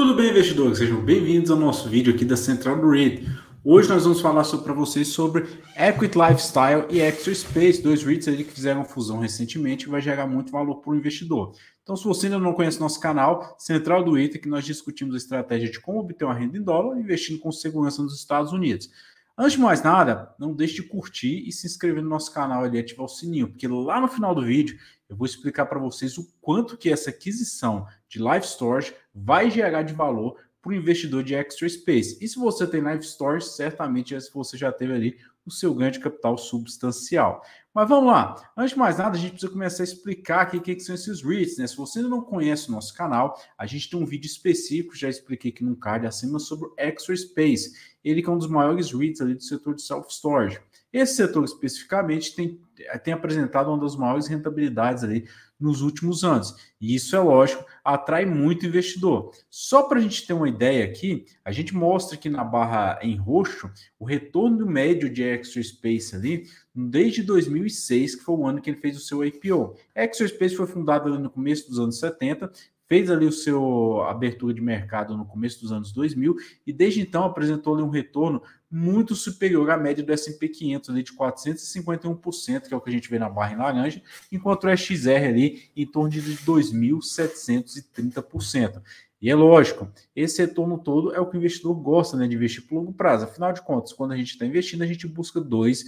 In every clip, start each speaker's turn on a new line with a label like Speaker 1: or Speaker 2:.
Speaker 1: Tudo bem, investidores? Sejam bem-vindos ao nosso vídeo aqui da Central do REIT. Hoje nós vamos falar para vocês sobre Equity Lifestyle e Extra Space, dois REITs aí que fizeram fusão recentemente e vai gerar muito valor para o investidor. Então, se você ainda não conhece nosso canal, Central do REIT, que nós discutimos a estratégia de como obter uma renda em dólar investindo com segurança nos Estados Unidos. Antes de mais nada, não deixe de curtir e se inscrever no nosso canal ali e ativar o sininho, porque lá no final do vídeo eu vou explicar para vocês o quanto que essa aquisição de Live Storage vai gerar de valor para o investidor de Extra Space. E se você tem Live Storage, certamente você já teve ali o seu ganho de capital substancial. Mas vamos lá. Antes de mais nada, a gente precisa começar a explicar aqui o que são esses REITs, né? Se você ainda não conhece o nosso canal, a gente tem um vídeo específico, já expliquei aqui no card acima, sobre o Extra Space. Ele que é um dos maiores REITs ali do setor de self-storage. Esse setor especificamente tem apresentado uma das maiores rentabilidades ali nos últimos anos. E isso, é lógico, atrai muito investidor. Só para a gente ter uma ideia aqui, a gente mostra aqui na barra em roxo o retorno médio de Extra Space ali desde 2006, que foi o ano que ele fez o seu IPO. Extra Space foi fundado ali no começo dos anos 70, fez ali o seu abertura de mercado no começo dos anos 2000 e desde então apresentou ali um retorno muito superior à média do S&P 500 ali de 451%, que é o que a gente vê na barra em laranja, enquanto o XR ali em torno de 2.730%. E é lógico, esse retorno todo é o que o investidor gosta, né, de investir por longo prazo. Afinal de contas, quando a gente está investindo, a gente busca dois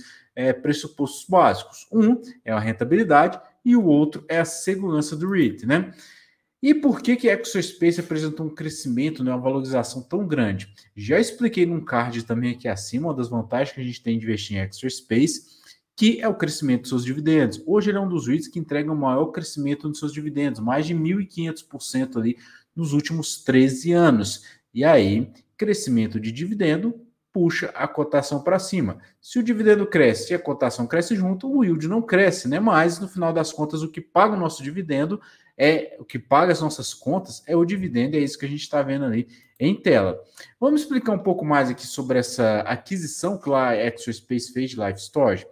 Speaker 1: pressupostos básicos. Um é a rentabilidade e o outro é a segurança do REIT, né? E por que Extra Space apresentou um crescimento, né, uma valorização tão grande? Já expliquei num card também aqui acima, uma das vantagens que a gente tem de investir em Extra Space, que é o crescimento dos seus dividendos. Hoje ele é um dos REITs que entrega o maior crescimento nos seus dividendos, mais de 1.500% ali nos últimos 13 anos. E aí, crescimento de dividendo puxa a cotação para cima. Se o dividendo cresce e a cotação cresce junto, o yield não cresce, né? Mas, no final das contas, o que paga o nosso dividendo o que paga as nossas contas é o dividendo, é isso que a gente está vendo ali em tela. Vamos explicar um pouco mais aqui sobre essa aquisição que a Extra Space fez de Live Storage.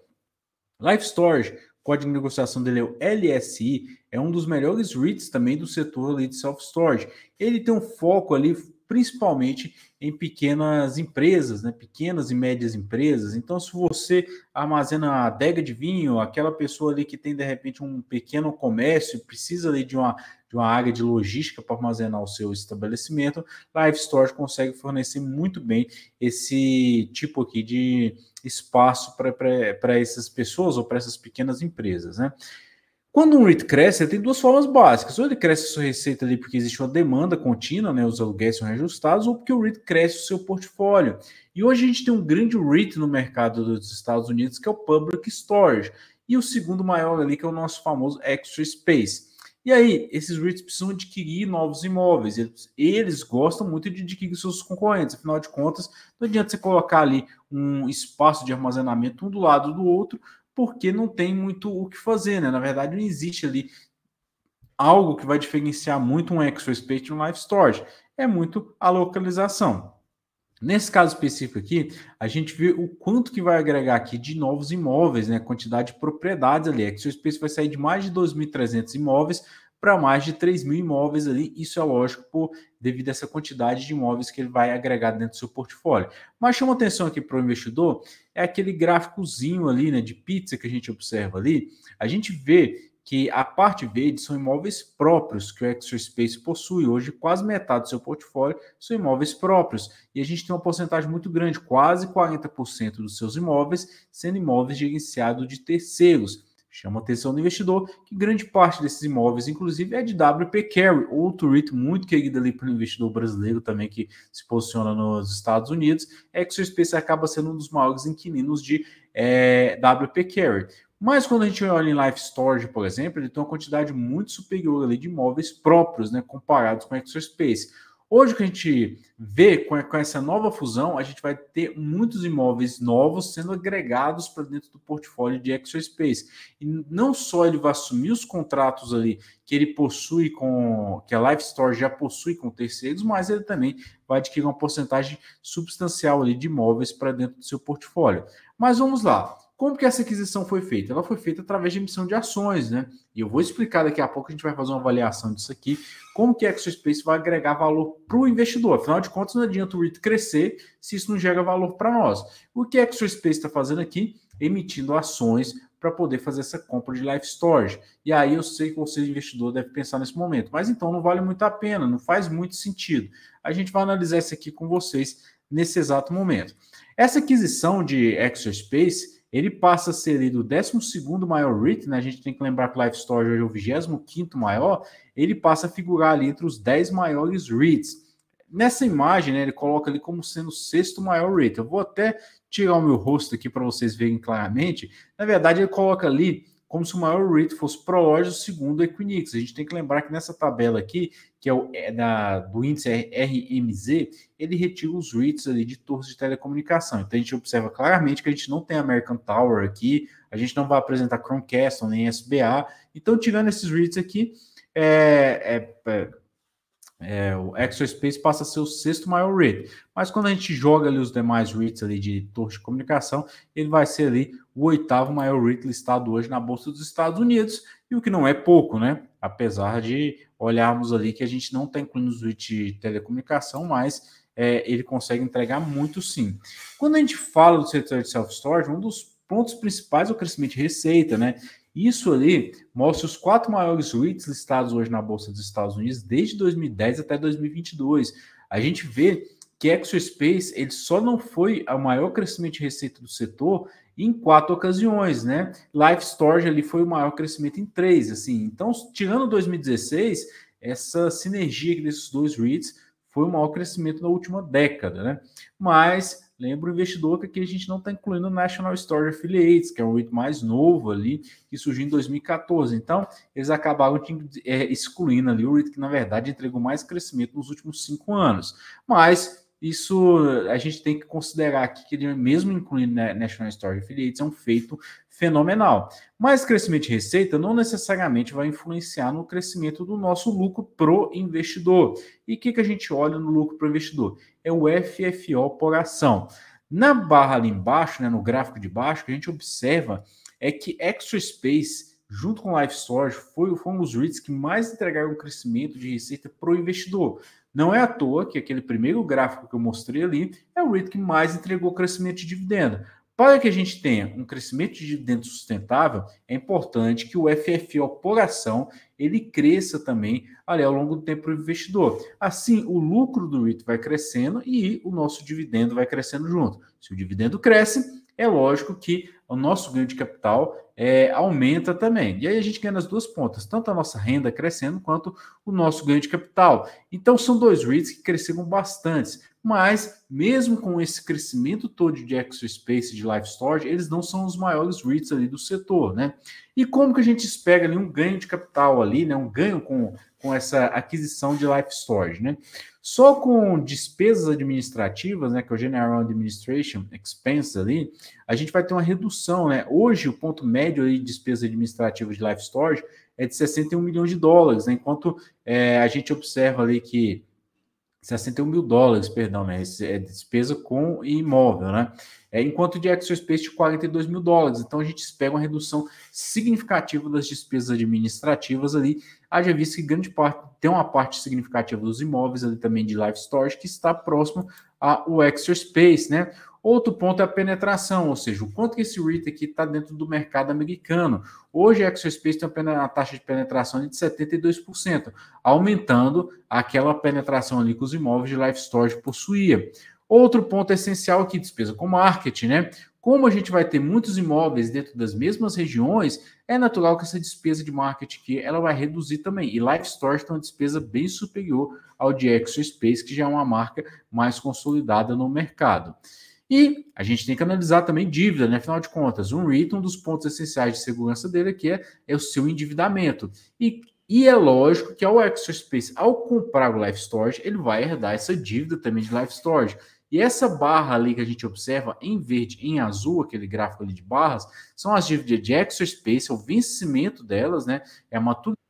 Speaker 1: Live Storage, o código de negociação dele é o LSI, é um dos melhores REITs também do setor ali de self-storage. Ele tem um foco ali principalmente em pequenas empresas, né? Pequenas e médias empresas. Então, se você armazena a adega de vinho, aquela pessoa ali que tem, de repente, um pequeno comércio, precisa ali de uma área de logística para armazenar o seu estabelecimento, Live Storage consegue fornecer muito bem esse tipo aqui de espaço para essas pessoas ou para essas pequenas empresas, né? Quando um REIT cresce, ele tem duas formas básicas. Ou ele cresce a sua receita ali porque existe uma demanda contínua, né, os aluguéis são reajustados, ou porque o REIT cresce o seu portfólio. E hoje a gente tem um grande REIT no mercado dos Estados Unidos, que é o Public Storage. E o segundo maior ali, que é o nosso famoso Extra Space. E aí, esses REITs precisam adquirir novos imóveis. Eles gostam muito de adquirir seus concorrentes. Afinal de contas, não adianta você colocar ali um espaço de armazenamento um do lado do outro, porque não tem muito o que fazer, né? Na verdade, não existe ali algo que vai diferenciar muito um Extra Space de um Live Storage. É muito a localização. Nesse caso específico aqui, a gente vê o quanto que vai agregar aqui de novos imóveis, né? Quantidade de propriedades ali. A Extra Space vai sair de mais de 2.300 imóveis para mais de 3.000 imóveis ali. Isso é lógico devido a essa quantidade de imóveis que ele vai agregar dentro do seu portfólio. Mas chama atenção aqui para o investidor, é aquele gráficozinho ali, né, de pizza que a gente observa ali. A gente vê que a parte verde são imóveis próprios que o Extra Space possui. Hoje, quase metade do seu portfólio são imóveis próprios. E a gente tem uma porcentagem muito grande, quase 40% dos seus imóveis sendo imóveis gerenciados de terceiros. Chama a atenção do investidor que grande parte desses imóveis, inclusive, é de WP Carey, outro REIT muito querido ali para o investidor brasileiro também que se posiciona nos Estados Unidos. Extra Space acaba sendo um dos maiores inquilinos de WP Carey. Mas quando a gente olha em Live Storage, por exemplo, ele tem uma quantidade muito superior ali de imóveis próprios, né, comparados com a Extra Space. Hoje, o que a gente vê com essa nova fusão, a gente vai ter muitos imóveis novos sendo agregados para dentro do portfólio de Extra Space. E não só ele vai assumir os contratos ali que ele possui que a Live Storage já possui com terceiros, mas ele também vai adquirir uma porcentagem substancial ali de imóveis para dentro do seu portfólio. Mas vamos lá. Como que essa aquisição foi feita? Ela foi feita através de emissão de ações, né? E eu vou explicar daqui a pouco, a gente vai fazer uma avaliação disso aqui, como que a Exospace vai agregar valor para o investidor. Afinal de contas, não adianta o REIT crescer se isso não gera valor para nós. O que a Exospace está fazendo aqui? Emitindo ações para poder fazer essa compra de Life Storage. E aí eu sei que você, investidor, deve pensar nesse momento, mas então não vale muito a pena, não faz muito sentido. A gente vai analisar isso aqui com vocês nesse exato momento. Essa aquisição de Exospace, ele passa a ser ali do 12º maior REIT, né? A gente tem que lembrar que o Life Storage hoje é o 25º maior, ele passa a figurar ali entre os 10 maiores REITs. Nessa imagem, né, ele coloca ali como sendo o 6º maior REIT. Eu vou até tirar o meu rosto aqui para vocês verem claramente. Na verdade, ele coloca ali como se o maior REIT fosse Prologis, segundo a Equinix. A gente tem que lembrar que nessa tabela aqui, que é do índice RMZ, ele retira os REITs ali de torres de telecomunicação. Então a gente observa claramente que a gente não tem American Tower aqui, a gente não vai apresentar Chromecast nem SBA. Então, tirando esses REITs aqui, o Exospace passa a ser o 6º maior REIT. Mas quando a gente joga ali os demais REITs ali de torre de comunicação, ele vai ser ali o 8º maior REIT listado hoje na Bolsa dos Estados Unidos, e o que não é pouco, né? Apesar de olharmos ali que a gente não está incluindo os REITs de telecomunicação, mas ele consegue entregar muito sim. Quando a gente fala do setor de self-storage, um dos pontos principais é o crescimento de receita, né? Isso ali mostra os 4 maiores REITs listados hoje na Bolsa dos Estados Unidos desde 2010 até 2022. A gente vê que Exospace ele só não foi o maior crescimento de receita do setor em 4 ocasiões, né? Life Storage ali foi o maior crescimento em 3, assim. Então, tirando 2016, essa sinergia desses dois REITs foi o maior crescimento na última década, né? Mas lembra o investidor que aqui a gente não está incluindo o National Storage Affiliates, que é o REIT mais novo ali, que surgiu em 2014. Então, eles acabaram excluindo ali o REIT, que na verdade entregou mais crescimento nos últimos 5 anos. Mas isso a gente tem que considerar aqui que ele, mesmo incluindo National Storage Affiliates, é um feito fenomenal. Mas crescimento de receita não necessariamente vai influenciar no crescimento do nosso lucro pro investidor. E o que a gente olha no lucro pro investidor? É o FFO por ação. Na barra ali embaixo, né, no gráfico de baixo, o que a gente observa é que Exospace, junto com Life Storage, foi um dos REITs que mais entregaram crescimento de receita para o investidor. Não é à toa que aquele primeiro gráfico que eu mostrei ali é o REIT que mais entregou crescimento de dividendo. Para que a gente tenha um crescimento de dividendo sustentável, é importante que o FFO por ação ele cresça também ali ao longo do tempo para o investidor. Assim, o lucro do REIT vai crescendo e o nosso dividendo vai crescendo junto. Se o dividendo cresce, é lógico que o nosso ganho de capital aumenta também. E aí a gente ganha nas duas pontas, tanto a nossa renda crescendo quanto o nosso ganho de capital. Então são dois REITs que cresceram bastante, mas mesmo com esse crescimento todo de Exospace e de Life Storage, eles não são os maiores REITs ali do setor, né? E como que a gente espera ali um ganho de capital ali, né? Um ganho com essa aquisição de Life Storage, né? Só com despesas administrativas, né, que é o General Administration Expense ali, a gente vai ter uma redução, né? Hoje o ponto médio aí de despesas administrativas de Life Storage é de 61 milhões de dólares, né? Enquanto a gente observa ali que 61 mil dólares, perdão, né? É despesa com imóvel, né? Enquanto de Exospace de 42 mil dólares. Então a gente espera uma redução significativa das despesas administrativas ali. Haja visto que grande parte, tem uma parte significativa dos imóveis ali também de Life Storage que está próximo ao Exospace, né? Outro ponto é a penetração, ou seja, o quanto que esse REIT aqui está dentro do mercado americano. Hoje a Exospace tem uma taxa de penetração de 72%, aumentando aquela penetração ali que os imóveis de Life Storage possuía. Outro ponto essencial aqui, despesa com marketing, né? Como a gente vai ter muitos imóveis dentro das mesmas regiões, é natural que essa despesa de marketing aqui ela vai reduzir também. E Life Storage tem uma despesa bem superior ao de Exospace, que já é uma marca mais consolidada no mercado. E a gente tem que analisar também dívida, né? Afinal de contas, um REIT, um dos pontos essenciais de segurança dele aqui é o seu endividamento. E é lógico que ao Exospace, ao comprar o Life Storage, ele vai herdar essa dívida também de Life Storage. E essa barra ali que a gente observa em verde e em azul, aquele gráfico ali de barras, são as dívidas de Exospace, é o vencimento delas, né? É a maturidade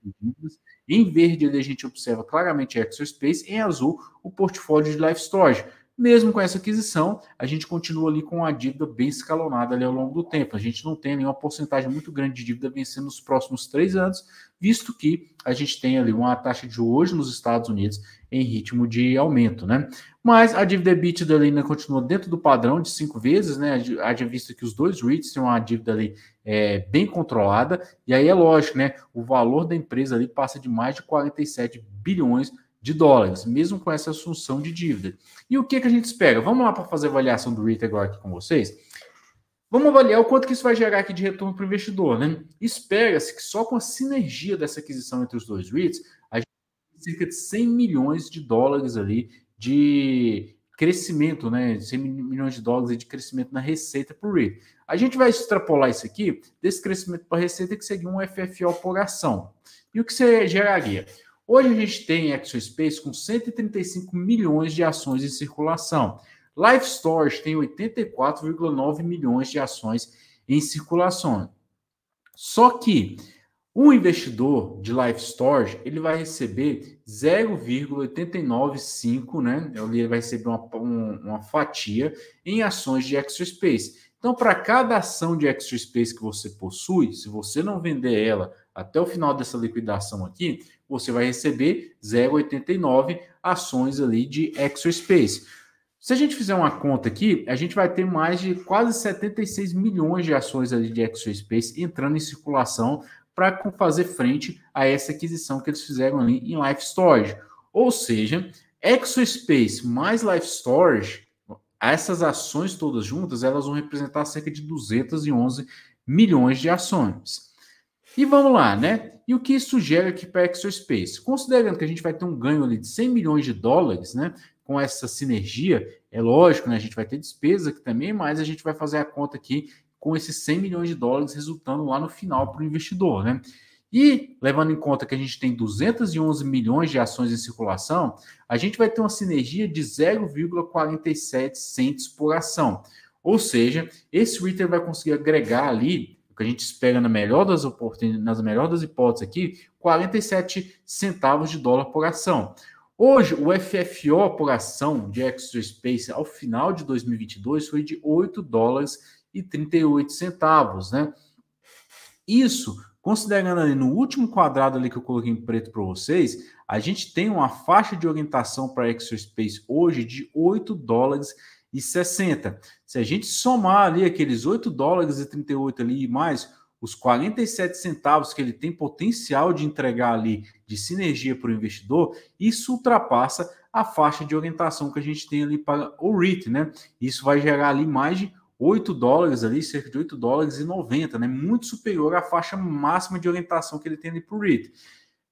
Speaker 1: das dívidas. Em verde ali a gente observa claramente Exospace, em azul o portfólio de Life Storage. Mesmo com essa aquisição, a gente continua ali com a dívida bem escalonada ali ao longo do tempo. A gente não tem nenhuma porcentagem muito grande de dívida vencendo nos próximos 3 anos, visto que a gente tem ali uma taxa de juros hoje nos Estados Unidos em ritmo de aumento, né? Mas a dívida EBITDA ali ainda continua dentro do padrão de 5 vezes, né? Haja visto que os dois REITs têm uma dívida ali bem controlada, e aí é lógico, né? O valor da empresa ali passa de mais de 47 bilhões de dólares, mesmo com essa assunção de dívida. E o que a gente espera? Vamos lá para fazer a avaliação do REIT agora aqui com vocês. Vamos avaliar o quanto que isso vai gerar aqui de retorno para o investidor, né? Espera-se que só com a sinergia dessa aquisição entre os dois REITs, a gente tem cerca de 100 milhões de dólares ali de crescimento, né? 100 milhões de dólares de crescimento na receita para o REIT. A gente vai extrapolar isso aqui, desse crescimento para a receita, que seria um FFO por ação. E o que você geraria? Hoje a gente tem Extra Space com 135 milhões de ações em circulação. Life Storage tem 84,9 milhões de ações em circulação. Só que o investidor de Life Storage, ele vai receber 0,895, né? Ele vai receber uma fatia em ações de Extra Space. Então, para cada ação de Extra Space que você possui, se você não vender ela até o final dessa liquidação aqui, você vai receber 0,89 ações ali de Extra Space. Se a gente fizer uma conta aqui, a gente vai ter mais de quase 76 milhões de ações ali de Extra Space entrando em circulação para fazer frente a essa aquisição que eles fizeram ali em Life Storage. Ou seja, Extra Space mais Life Storage, essas ações todas juntas, elas vão representar cerca de 211 milhões de ações. E vamos lá, né? E o que isso gera aqui para a Extra Space? Considerando que a gente vai ter um ganho ali de 100 milhões de dólares, né? Com essa sinergia, é lógico, né? A gente vai ter despesa aqui também, mas a gente vai fazer a conta aqui com esses 100 milhões de dólares resultando lá no final para o investidor, né? E levando em conta que a gente tem 211 milhões de ações em circulação, a gente vai ter uma sinergia de 0,47 cents por ação. Ou seja, esse retail vai conseguir agregar ali, o que a gente espera na melhor das oportunidades, nas melhores das hipóteses aqui, 47 centavos de dólar por ação. Hoje, o FFO por ação de Extra Space ao final de 2022 foi de 8 dólares e 38 centavos, né? Isso, considerando ali no último quadrado ali que eu coloquei em preto para vocês, a gente tem uma faixa de orientação para Extra Space hoje de 8 dólares e 60. Se a gente somar ali aqueles 8 dólares e 38 ali mais os 47 centavos que ele tem potencial de entregar ali de sinergia para o investidor, isso ultrapassa a faixa de orientação que a gente tem ali para o REIT, né? Isso vai gerar ali mais de 8 dólares ali, cerca de 8 dólares e 90, né? Muito superior à faixa máxima de orientação que ele tem ali para o REIT.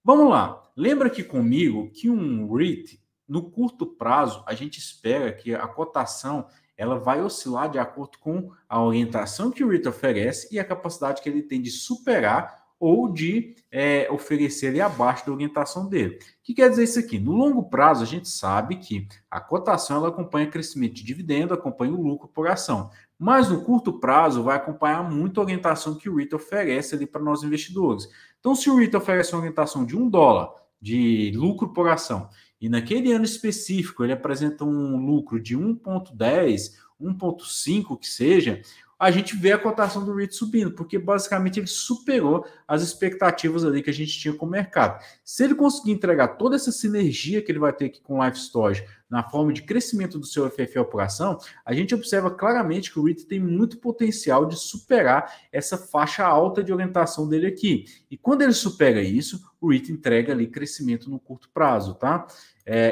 Speaker 1: Vamos lá. Lembra aqui comigo que um REIT, no curto prazo, a gente espera que a cotação ela vai oscilar de acordo com a orientação que o REIT oferece e a capacidade que ele tem de superar ou de oferecer ali abaixo da orientação dele. O que quer dizer isso aqui? No longo prazo, a gente sabe que a cotação ela acompanha crescimento de dividendo, acompanha o lucro por ação. Mas no curto prazo, vai acompanhar muito a orientação que o REIT oferece ali para nós investidores. Então, se o REIT oferece uma orientação de $1 de lucro por ação, e naquele ano específico ele apresenta um lucro de 1,10, 1,5 que seja, a gente vê a cotação do REIT subindo, porque basicamente ele superou as expectativas ali que a gente tinha com o mercado. Se ele conseguir entregar toda essa sinergia que ele vai ter aqui com o Life Storage na forma de crescimento do seu FFO por ação, a gente observa claramente que o REIT tem muito potencial de superar essa faixa alta de orientação dele aqui. E quando ele supera isso, o REIT entrega ali crescimento no curto prazo, tá?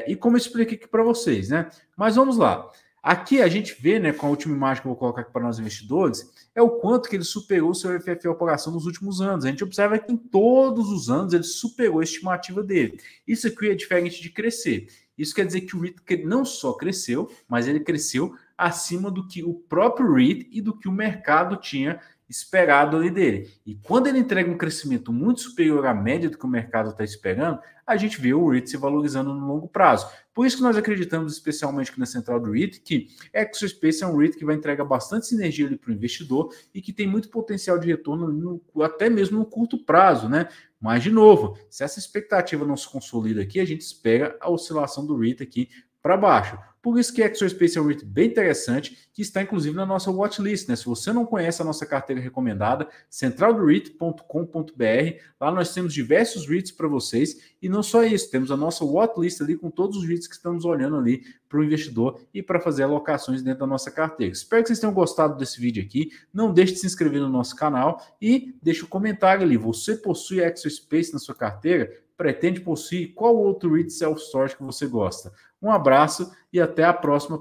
Speaker 1: E como eu expliquei aqui para vocês, né? Mas vamos lá. Aqui a gente vê, né, com a última imagem que eu vou colocar aqui para nós investidores, é o quanto que ele superou o seu FFO por ação nos últimos anos. A gente observa que em todos os anos ele superou a estimativa dele. Isso aqui é diferente de crescer. Isso quer dizer que o REIT não só cresceu, mas ele cresceu acima do que o próprio REIT e do que o mercado tinha esperado ali dele. E quando ele entrega um crescimento muito superior à média do que o mercado está esperando, a gente vê o REIT se valorizando no longo prazo. Por isso que nós acreditamos, especialmente aqui na central do REIT, que Extra Space é um REIT que vai entregar bastante sinergia para o investidor e que tem muito potencial de retorno até mesmo no curto prazo, né? Mas, de novo, se essa expectativa não se consolida aqui, a gente espera a oscilação do REIT aqui para baixo. Por isso que Exo Space é um REIT bem interessante, que está inclusive na nossa watchlist, né? Se você não conhece a nossa carteira recomendada, centraldoreit.com.br, lá nós temos diversos REITs para vocês, e não só isso, temos a nossa watchlist ali com todos os REITs que estamos olhando ali para o investidor e para fazer alocações dentro da nossa carteira. Espero que vocês tenham gostado desse vídeo aqui, não deixe de se inscrever no nosso canal e deixe um comentário ali, você possui Exo Space na sua carteira? Pretende possuir? Qual outro REIT self-storage que você gosta? Um abraço e até a próxima.